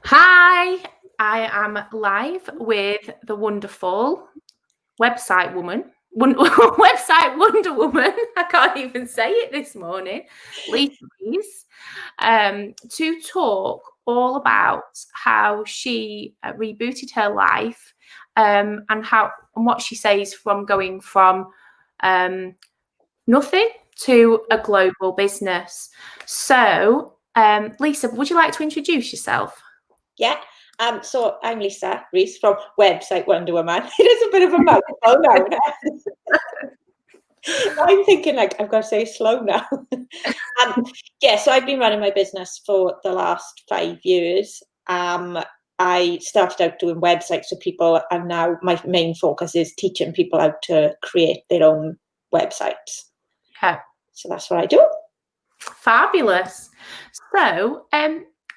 Hi, I am live with the wonderful website woman, website Wonder Woman. I can't even say it this morning, Lisa Rees, to talk all about how she rebooted her life and what she says from going from nothing to a global business. So, Lisa, would you like to introduce yourself? Yeah. So I'm Lisa Rees from website Wonder Woman. It is a bit of a mouthful now. I'm thinking like I've got to say slow now. So I've been running my business for the last 5 years. I started out doing websites for people, and now my main focus is teaching people how to create their own websites. Okay. So that's what I do. Fabulous. So,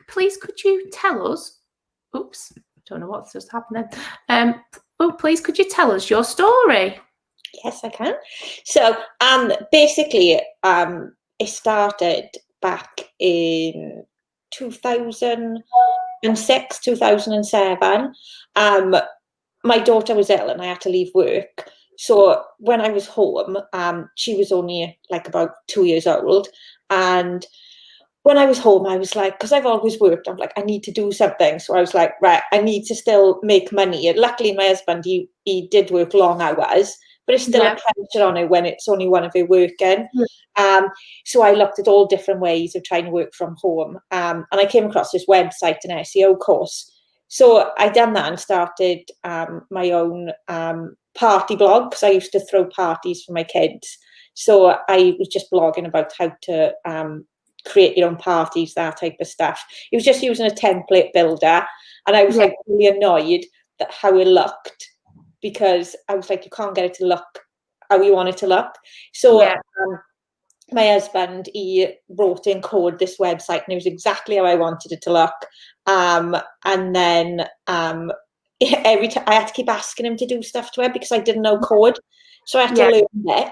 please could you tell us, oops, don't know what's just happened then. Please could you tell us your story? Yes, I can. So basically, it started back in 2006, 2007. My daughter was ill and I had to leave work. So when I was home, she was only like about 2 years old. And when I was home, I was like, because I've always worked, I'm like, I need to do something. So I was like, right, I need to still make money. And luckily, my husband, he did work long hours, but it's still a pressure on it when it's only one of you working. So I looked at all different ways of trying to work from home. And I came across this website, an SEO course. So I done that and started my own party blog, because I used to throw parties for my kids. So I was just blogging about how to create your own parties, that type of stuff. It was just using a template builder, and I was like really annoyed that how it looked, because I was like, you can't get it to look how you want it to look. So my husband, he wrote in code this website, and it was exactly how I wanted it to look. And then every time I had to keep asking him to do stuff to it because I didn't know code, so I had to learn it.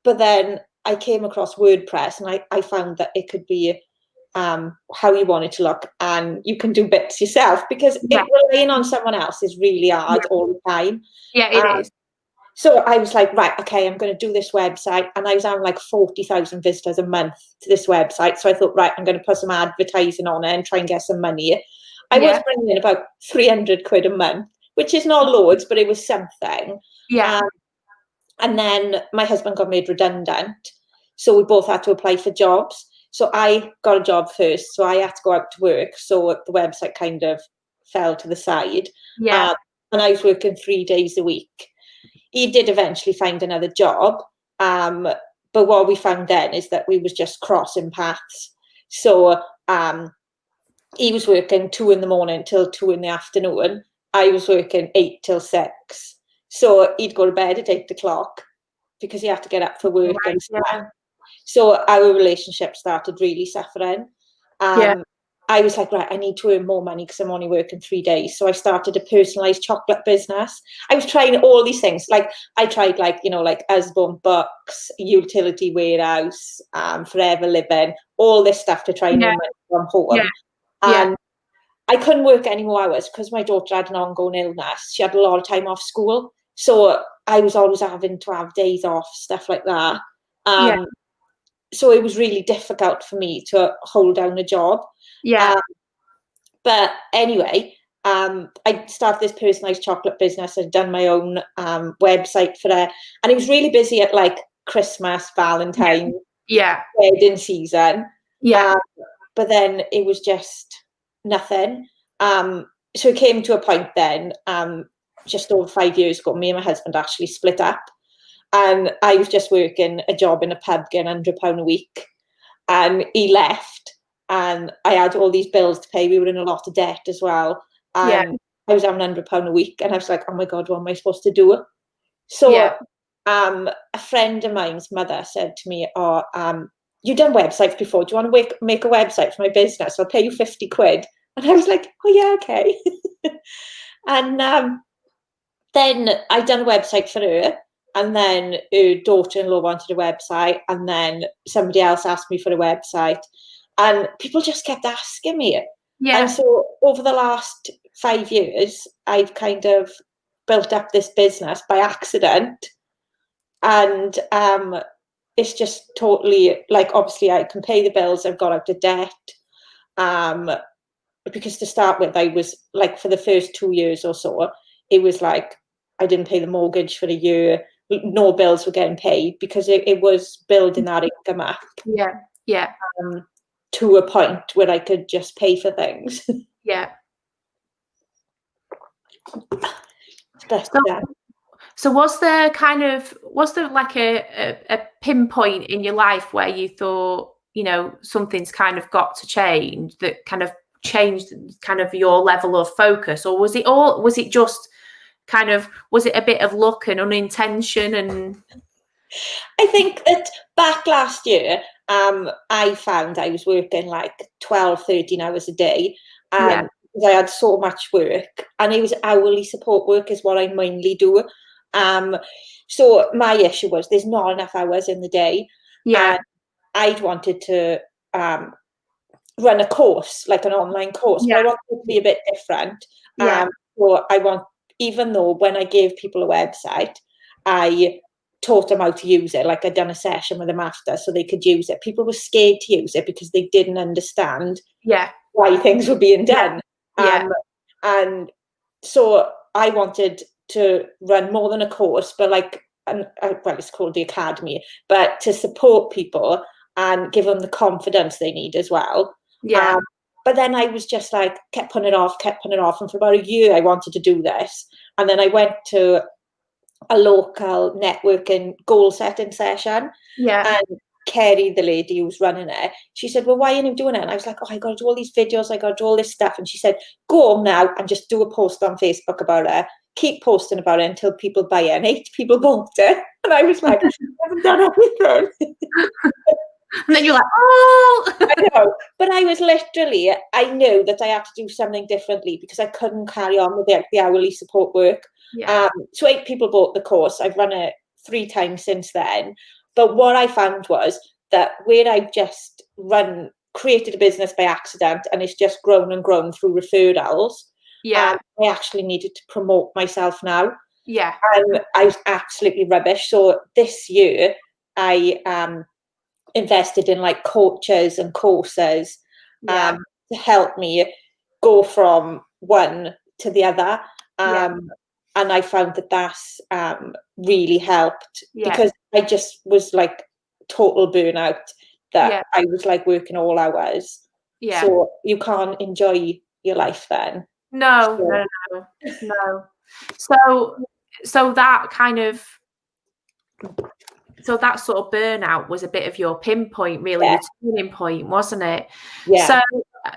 But then I came across WordPress, and I found that it could be how you want it to look, and you can do bits yourself, because relying on someone else is really hard all the time. Yeah, it is. So I was like, right, okay, I'm going to do this website. And I was having like 40,000 visitors a month to this website. So I thought, right, I'm going to put some advertising on it and try and get some money. I was bringing in about 300 quid a month, which is not loads, but it was something. And then my husband got made redundant. So we both had to apply for jobs. So I got a job first. So I had to go out to work. So the website kind of fell to the side. And I was working 3 days a week. He did eventually find another job. But what we found then is that we was just crossing paths. So he was working 2 a.m. till 2 p.m. I was working 8 till 6. So he'd go to bed at 8 o'clock because he had to get up for work and stuff. So our relationship started really suffering. I was like, right, I need to earn more money because I'm only working 3 days. So I started a personalized chocolate business. I was trying all these things. Like I tried like Usborne Books, Utility Warehouse, Forever Living, all this stuff to try and earn money from home. And I couldn't work any more hours because my daughter had an ongoing illness. She had a lot of time off school. So I was always having to have days off, stuff like that. So it was really difficult for me to hold down a job. But anyway, I started this personalized chocolate business. I'd done my own website for it. And it was really busy at like Christmas, Valentine's, wedding season. But then it was just nothing. So it came to a point then, just over 5 years ago, me and my husband actually split up. And I was just working a job in a pub getting £100 a week. And he left, and I had all these bills to pay. We were in a lot of debt as well. And I was having £100 a week. And I was like, oh my God, what am I supposed to do? So a friend of mine's mother said to me, you've done websites before. Do you want to make a website for my business? I'll pay you 50 quid. And I was like, oh yeah, okay. And then I'd done a website for her. And then her daughter-in-law wanted a website. And then somebody else asked me for a website. And people just kept asking me. Yeah. And so over the last 5 years, I've kind of built up this business by accident. And it's just totally, like, obviously I can pay the bills, I've got out of debt. Because to start with, I was like, for the first 2 years or so, it was like I didn't pay the mortgage for a year, no bills were getting paid, because it was building that income up. Yeah. To a point where I could just pay for things. Yeah. But, so was there like a pinpoint in your life where you thought, something's kind of got to change, that kind of changed kind of your level of focus? Or was it just kind of, was it a bit of luck and unintention? And I think that back last year, I found I was working like 12, 13 hours a day. Because I had so much work, and it was hourly support work is what I mainly do. So my issue was there's not enough hours in the day. Yeah. And I'd wanted to run a course, like an online course, but I wanted it to be a bit different. So even though when I gave people a website, I taught them how to use it, like I'd done a session with them after so they could use it. People were scared to use it because they didn't understand why things were being done. And so I wanted to run more than a course, but well, it's called the Academy, but to support people and give them the confidence they need as well. But then I was just like, kept putting it off. And for about a year, I wanted to do this. And then I went to a local networking goal setting session. And Kerry, the lady who was running it, she said, well, why are you doing it? And I was like, I got to do all these videos. I got to do all this stuff. And she said, go home now and just do a post on Facebook about it. Keep posting about it until people buy it. And 8 people bought it. And I was like, I haven't done everything. And then you're like, oh. I know. But I was literally, I knew that I had to do something differently because I couldn't carry on with the hourly support work. So 8 people bought the course. I've run it 3 times since then. But what I found was that where I've just created a business by accident and it's just grown and grown through referrals, I actually needed to promote myself now. I was absolutely rubbish. So this year, I invested in like coaches and courses to help me go from one to the other. And I found that that's really helped because I just was like total burnout, that I was like working all hours. So you can't enjoy your life then. No. So that kind of, so that sort of burnout was a bit of your pinpoint, really, your turning point, wasn't it?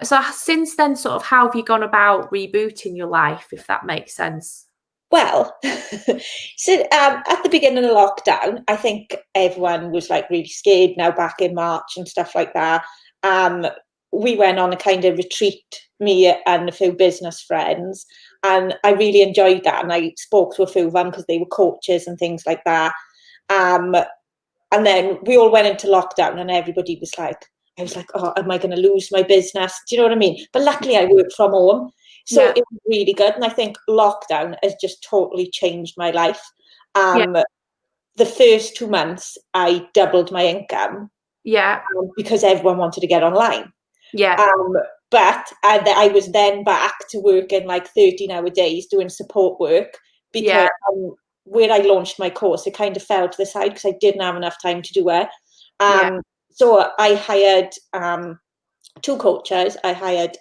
So since then, sort of, how have you gone about rebooting your life, if that makes sense? Well, so at the beginning of lockdown, I think everyone was like really scared now back in March and stuff like that. We went on a kind of retreat, me and a few business friends, and I really enjoyed that. And I spoke to a few of them because they were coaches and things like that. And then we all went into lockdown and everybody was like, I was like, oh, am I going to lose my business? Do you know what I mean? But luckily I work from home. So it was really good. And I think lockdown has just totally changed my life. The first 2 months, I doubled my income. Because everyone wanted to get online. But I was then back to working like 13-hour days doing support work because where I launched my course, it kind of fell to the side because I didn't have enough time to do it. So I hired 2 coaches. I hired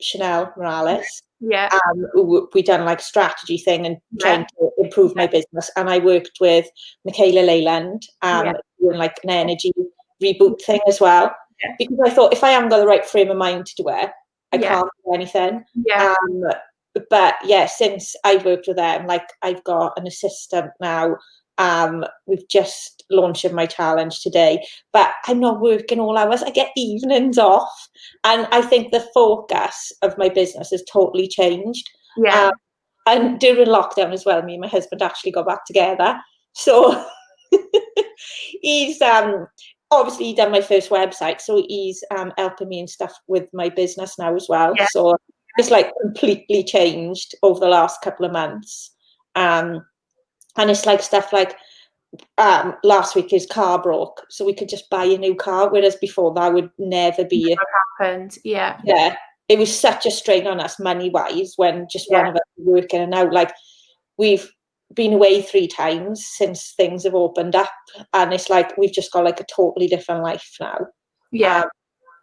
Chanel Morales. We done like strategy thing and trying to improve my business. And I worked with Michaela Leyland doing like an energy reboot thing as well. Because I thought if I haven't got the right frame of mind to do it, I can't do anything. But since I've worked with them, like I've got an assistant now. We've just launched my challenge today, but I'm not working all hours. I get evenings off, and I think the focus of my business has totally changed. And during lockdown as well, me and my husband actually got back together. So he's obviously he done my first website, so he's helping me and stuff with my business now as well. Yeah. So it's like completely changed over the last couple of months. And it's like stuff like last week his car broke, so we could just buy a new car, whereas before that would never be. Never happened. Yeah. Yeah. It was such a strain on us money wise when just one of us was working, and now like we've been away 3 times since things have opened up, and it's like we've just got like a totally different life now. Yeah.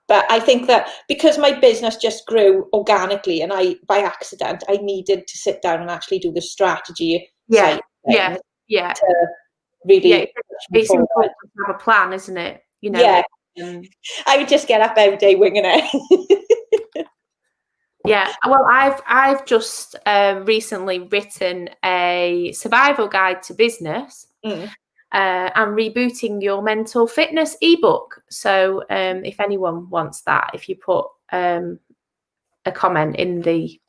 But I think that because my business just grew organically and I, by accident, I needed to sit down and actually do the strategy side of things to really it's important to have a plan, isn't it? You know. Yeah. I would just get up every day winging it. Yeah, well, I've just recently written a survival guide to business. I'm rebooting your mental fitness ebook. So if anyone wants that, if you put a comment in the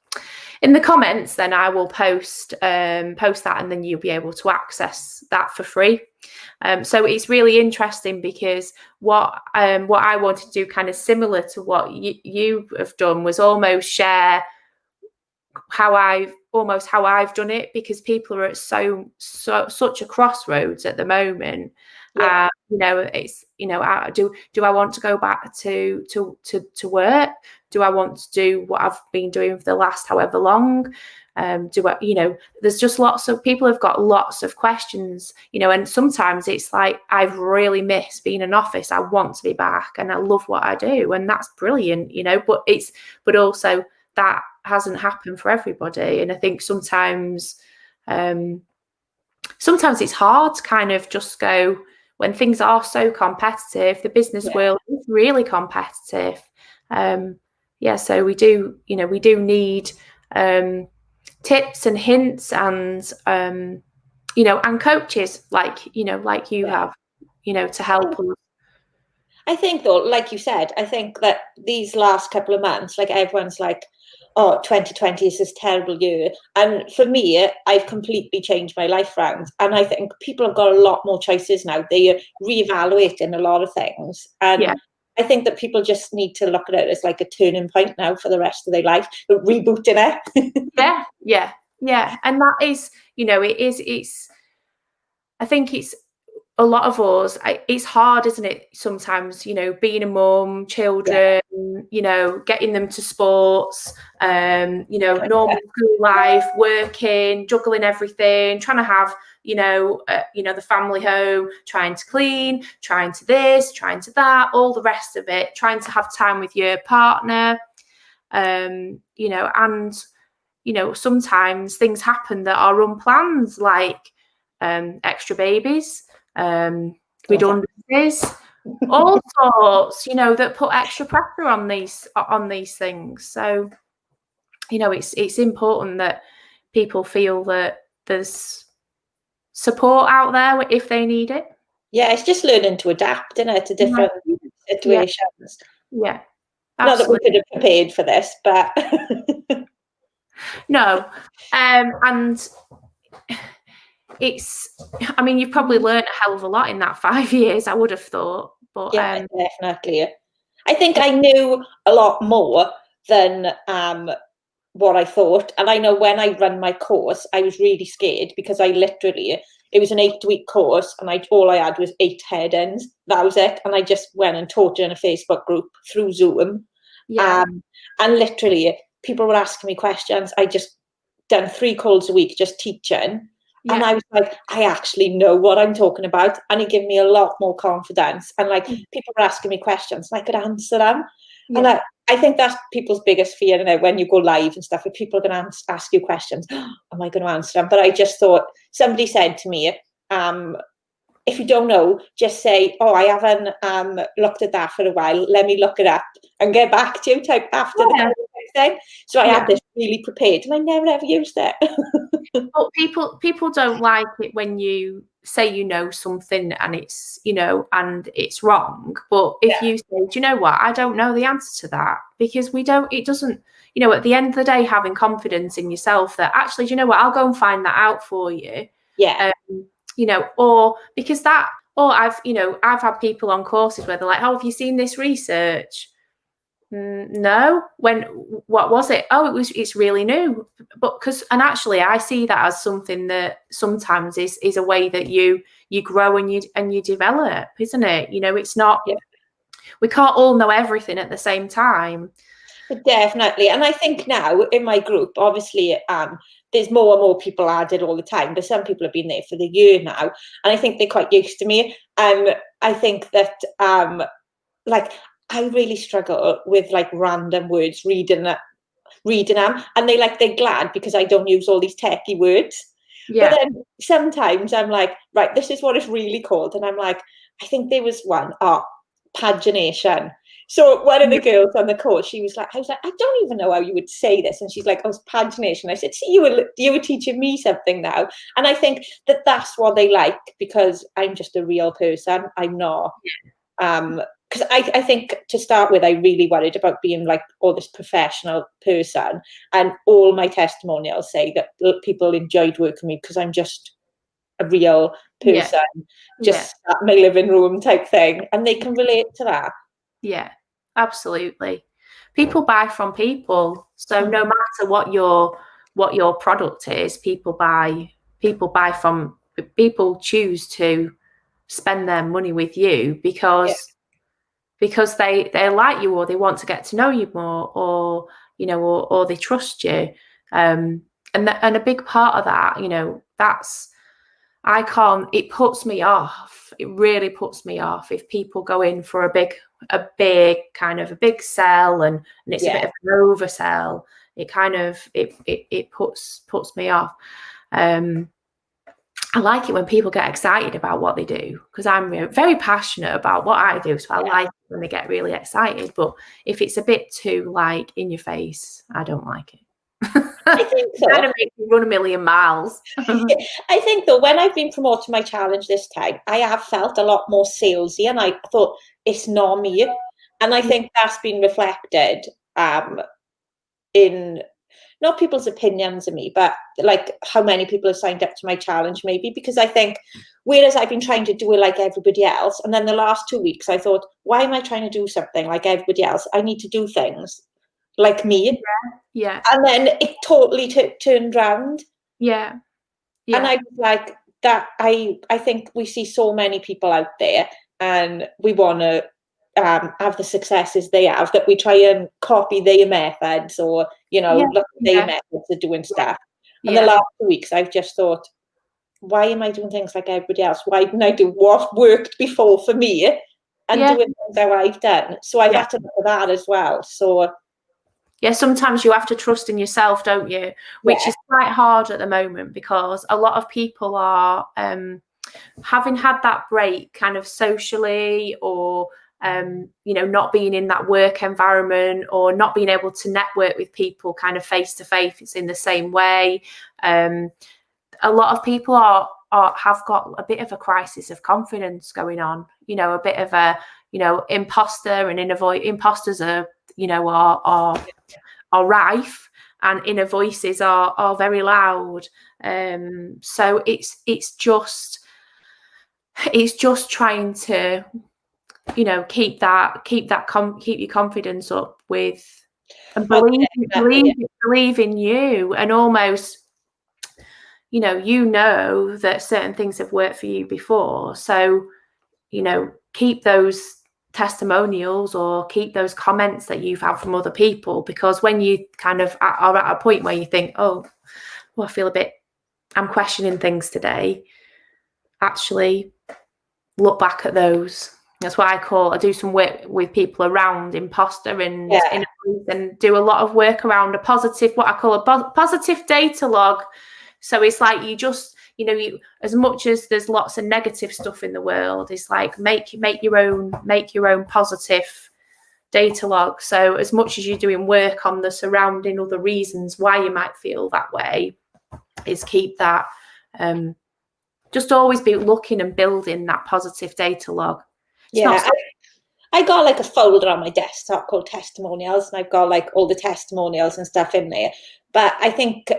comments, then I will post that, and then you'll be able to access that for free. So it's really interesting because what I wanted to do, kind of similar to what you have done, was almost share how I've done it, because people are at such a crossroads at the moment. Yeah. You know, it's, you know, do I want to go back to work? Do I want to do what I've been doing for the last however long? Do I, you know, there's just lots of people have got lots of questions, you know, and sometimes it's like, I've really missed being in office. I want to be back and I love what I do, and that's brilliant, you know, but also that hasn't happened for everybody. And I think sometimes it's hard to kind of just go, when things are so competitive, the business world is really competitive. So we do need tips and hints and and coaches like you have, to help us. I think though, like you said, I think that these last couple of months, like everyone's like, oh, 2020 is this terrible year. And for me, I've completely changed my life around. And I think people have got a lot more choices now. They are reevaluating a lot of things. And I think that people just need to look at it as like a turning point now for the rest of their life, but rebooting it. Yeah. And that is, I think it's, a lot of us, it's hard, isn't it? Sometimes, being a mum, children, getting them to sports, normal school life, working, juggling everything, trying to have, the family home, trying to clean, trying to this, trying to that, all the rest of it, trying to have time with your partner, and, sometimes things happen that are unplanned, like extra babies, redundancies, all sorts, that put extra pressure on these things. So, it's important that people feel that there's support out there if they need it. Yeah, it's just learning to adapt, isn't it, to different situations. Yeah. Not that we could have prepared for this, but no. And you've probably learned a hell of a lot in that 5 years, I would have thought. But yeah, definitely. I think I knew a lot more than what I thought. And I know when I ran my course, I was really scared because it was an 8-week course and all I had was 8 head-ins. That was it. And I just went and taught in a Facebook group through Zoom. Yeah. And literally people were asking me questions. I just done 3 calls a week just teaching. Yeah. And I was like, I actually know what I'm talking about. And it gave me a lot more confidence. And like people were asking me questions and I could answer them. Yeah. And I think that's people's biggest fear, when you go live and stuff, if people are going to ask you questions, am I going to answer them? But I just thought, somebody said to me, if you don't know, just say, oh, I haven't looked at that for a while. Let me look it up and get back to you type after the thing. So I had this really prepared and I never ever used it. But people don't like it when you say something and it's and it's wrong. But if you say, do you know what, I don't know the answer to that, because it doesn't at the end of the day, having confidence in yourself that actually, do you know what, I'll go and find that out for you. Yeah. Or because that Or I've had people on courses where they're like, oh, have you seen this research? No. What was it? Oh, it's really new. But and actually I see that as something that sometimes is a way that you grow and you develop, isn't it? It's not, we can't all know everything at the same time. Definitely. And I think now in my group, obviously, there's more and more people added all the time, but some people have been there for the year now, and I think they're quite used to me. I think that like I really struggle with like random words, reading them, and they're glad because I don't use all these techie words. Yeah. But then sometimes I'm like, right, this is what it's really called, and I'm like, I think there was one, pagination. So one of the girls on the course, I was like, I don't even know how you would say this. And she's like, oh, it's pagination. I said, see, you were teaching me something now. And I think that that's what they like, because I'm just a real person. I'm not, because I think to start with, I really worried about being like all this professional person. And all my testimonials say that people enjoyed working with me because I'm just a real person, just at my living room type thing. And they can relate to that. Yeah, absolutely. People buy from people, so no matter what your product is, people choose to spend their money with you because they like you, or they want to get to know you more, or or they trust you, and a big part of that, that's, it puts me off. It really puts me off if people go in for a big sell and it's a bit of an oversell. It kind of it puts me off. I like it when people get excited about what they do, because I'm very passionate about what I do. So I like it when they get really excited. But if it's a bit too like in your face, I don't like it. I think so. It kind of makes me run a million miles. I think though, when I've been promoting my challenge this time, I have felt a lot more salesy, and I thought it's not me. And I think that's been reflected in not people's opinions of me, but like how many people have signed up to my challenge, maybe. Because I think, whereas I've been trying to do it like everybody else, and then the last 2 weeks I thought, why am I trying to do something like everybody else? I need to do things like me. Yeah. And then it totally turned around. Yeah. And I was like, that I think we see so many people out there, and we want to have the successes they have, that we try and copy their methods, or look at their methods of doing stuff. And the last 2 weeks I've just thought, why am I doing things like everybody else? Why didn't I do what worked before for me and doing things how I've done? So I've had to look at that as well. So sometimes you have to trust in yourself, don't you? Which is quite hard at the moment, because a lot of people are having had that break kind of socially, or not being in that work environment, or not being able to network with people kind of face to face in the same way. A lot of people have got a bit of a crisis of confidence going on, a bit of a imposter and imposters are rife, and inner voices are very loud. So it's just trying to keep your confidence up with, and believe in you, and almost that certain things have worked for you before. So keep those testimonials, or keep those comments that you've had from other people, because when you kind of are at a point where you think, oh, well, I feel I'm questioning things today, actually look back at those. That's why I do some work with people around imposter and and do a lot of work around what I call a positive data log. So it's like, you just you, as much as there's lots of negative stuff in the world, it's like make your own positive data log. So as much as you're doing work on the surrounding other reasons why you might feel that way, is keep that, just always be looking and building that positive data log. I got like a folder on my desktop called testimonials, and I've got like all the testimonials and stuff in there. But I think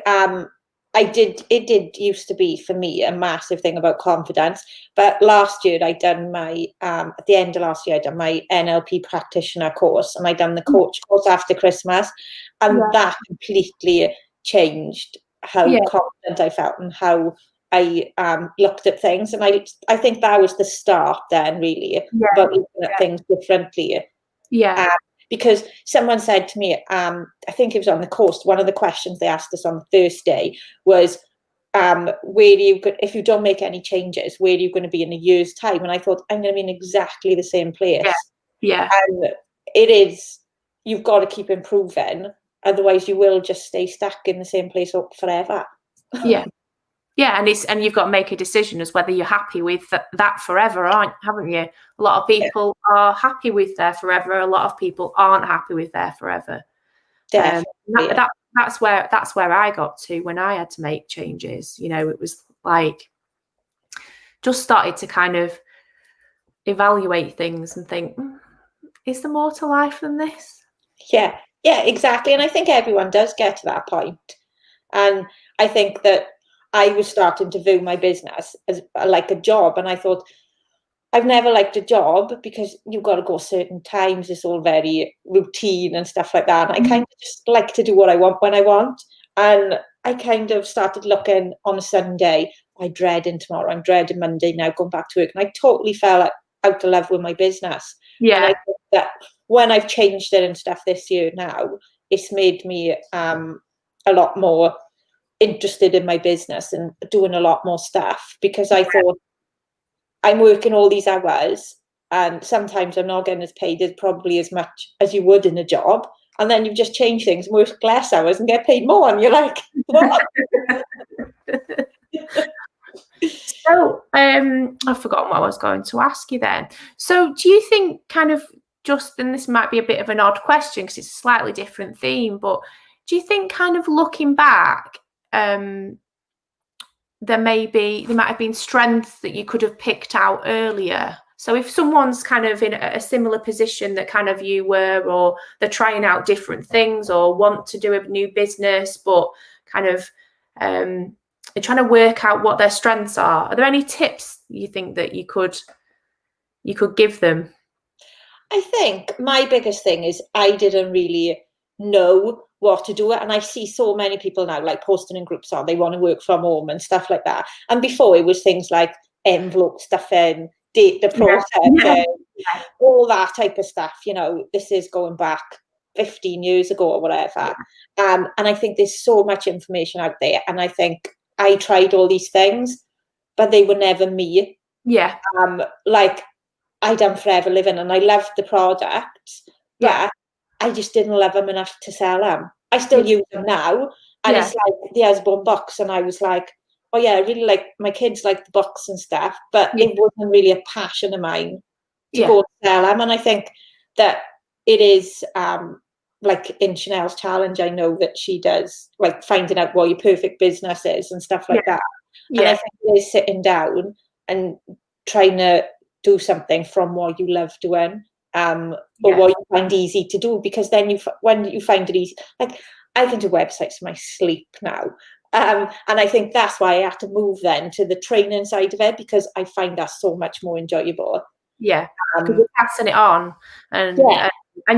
it did used to be for me a massive thing about confidence. But last year at the end of last year, I done my NLP practitioner course, and I done the coach course after Christmas. And that completely changed how confident I felt and how I looked at things. And I think that was the start then, really, about looking at things differently. Yeah. Because someone said to me, I think it was on the course, one of the questions they asked us on Thursday was, if you don't make any changes, where are you going to be in a year's time? And I thought, I'm going to be in exactly the same place. Yeah. And it is, you've got to keep improving. Otherwise, you will just stay stuck in the same place forever. Yeah. Yeah, and you've got to make a decision as whether you're happy with that forever, haven't you? A lot of people are happy with their forever. A lot of people aren't happy with their forever. That's where I got to when I had to make changes. You know, it was like just started to kind of evaluate things and think, is there more to life than this? Yeah, exactly. And I think everyone does get to that point. And I think that I was starting to view my business as like a job. And I thought, I've never liked a job because you've got to go certain times. It's all very routine and stuff like that. And I kind of just like to do what I want when I want. And I kind of started looking on a Sunday. I'm dreading tomorrow. I'm dreading Monday now, going back to work. And I totally fell out of love with my business. Yeah. And I think that when I've changed it and stuff this year now, it's made me a lot more interested in my business and doing a lot more stuff, because I thought, I'm working all these hours and sometimes I'm not getting as paid as probably as much as you would in a job. And then you've just changed things and work less hours and get paid more. And you're like, what? So I've forgotten what I was going to ask you then. So do you think kind of and this might be a bit of an odd question because it's a slightly different theme, but do you think kind of looking back, there might have been strengths that you could have picked out earlier? So if someone's kind of in a similar position that kind of you were, or they're trying out different things or want to do a new business, but kind of they're trying to work out what their strengths are there any tips you think that you could give them? I think my biggest thing is I didn't really know what to do. And I see so many people now like posting in groups on they want to work from home and stuff like that. And before it was things like envelope stuffing, data processing, all that type of stuff. You know, this is going back 15 years ago or whatever. And I think there's so much information out there. And I think I tried all these things, but they were never me. Yeah. Like I done Forever Living and I loved the products, but I just didn't love them enough to sell them. I still use them now. And it's like the Usborne box. And I was like, oh yeah, I really like, my kids like the box and stuff, but it wasn't really a passion of mine to go and sell them. And I think that it is like in Chanel's challenge, I know that she does like finding out what your perfect business is and stuff like that. And I think it is sitting down and trying to do something from what you love doing, or what you find easy to do, because then when you find it easy, like I can do websites in my sleep now. And I think that's why I had to move then to the training side of it, because I find that so much more enjoyable. Yeah, because you're passing it on, and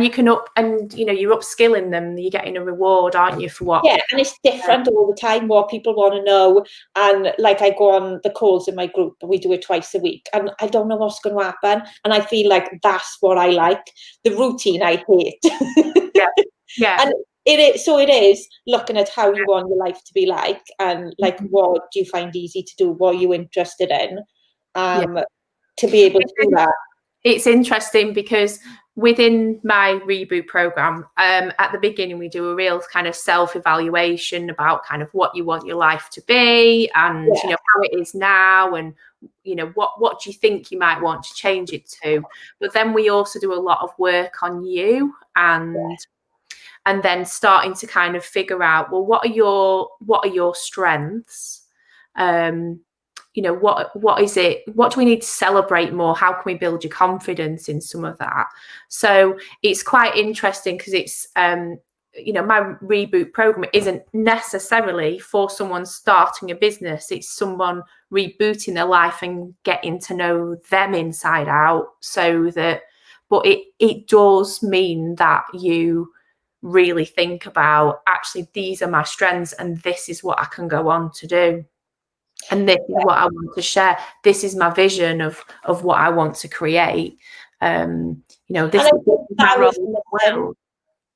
you can you're upskilling them. You're getting a reward, aren't you, for what? Yeah, and it's different all the time. What people want to know, and like I go on the calls in my group, we do it twice a week, and I don't know what's going to happen, and I feel like that's what I like. The routine I hate. And it is looking at how you want your life to be like, and like what do you find easy to do, what are you interested in, to be able to do that. It's interesting because within my Reboot program, at the beginning, we do a real kind of self-evaluation about kind of what you want your life to be, and you know how it is now, and you know what do you think you might want to change it to. But then we also do a lot of work on you, and then starting to kind of figure out, well, what are your strengths? You know, what is it? What do we need to celebrate more? How can we build your confidence in some of that? So it's quite interesting because it's my reboot program isn't necessarily for someone starting a business. It's someone rebooting their life and getting to know them inside out. But it does mean that you really think about, actually, these are my strengths and this is what I can go on to do. And this is what I want to share. This is my vision of what I want to create. This is my role in the world.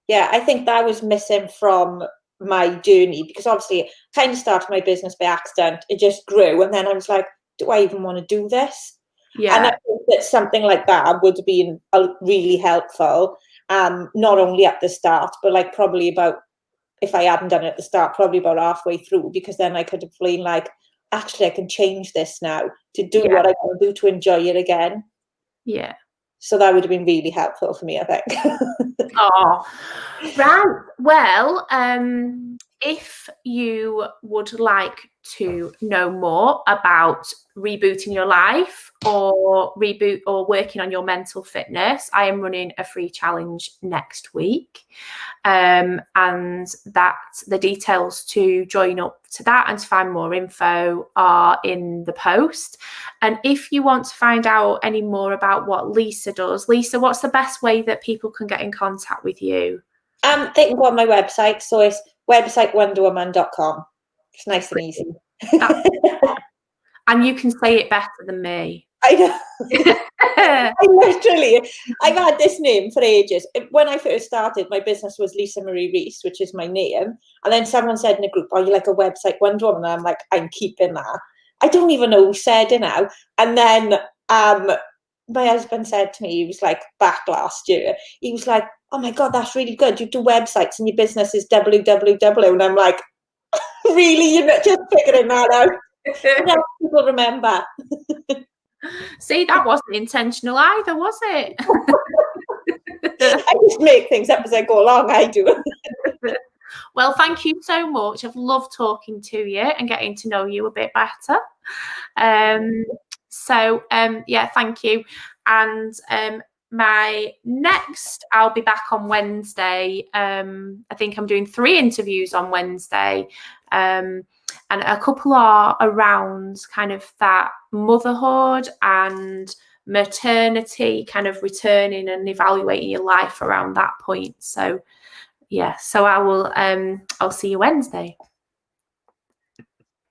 Yeah, I think that was missing from my journey, because obviously I kind of started my business by accident. It just grew. And then I was like, do I even want to do this? Yeah. And I think that something like that would have been really helpful, not only at the start, but like probably about, if I hadn't done it at the start, probably about halfway through, because then I could have been like, actually, I can change this now to do what I want to do, to enjoy it again. Yeah. So that would have been really helpful for me, I think. Oh, right. Well, if you would like to know more about rebooting your life or working on your mental fitness, I am running a free challenge next week. And that the details to join up to that and to find more info are in the post. And if you want to find out any more about what Lisa does, Lisa, what's the best way that people can get in contact with you? They can go on my website. So it's websitewonderwoman.com. It's nice and easy. And you can say it better than me. I know. I've had this name for ages. When I first started, my business was Lisa Rees, which is my name. And then someone said in a group, "Oh, you like a website Wonder Woman?" And I'm like, I'm keeping that. I don't even know who said it now. And then my husband said to me, he was like, back last year, he was like, "Oh my God, that's really good. You do websites and your business is www." And I'm like, really? You're not just figuring that out? Yeah, people remember. See, that wasn't intentional either, was it? I just make things up as I go along. I do. Well, thank you so much. I've loved talking to you and getting to know you a bit better. Thank you. And I'll be back on Wednesday. I think I'm doing 3 interviews on Wednesday. And a couple are around kind of that motherhood and maternity, kind of returning and evaluating your life around that point. So I will, I'll see you Wednesday.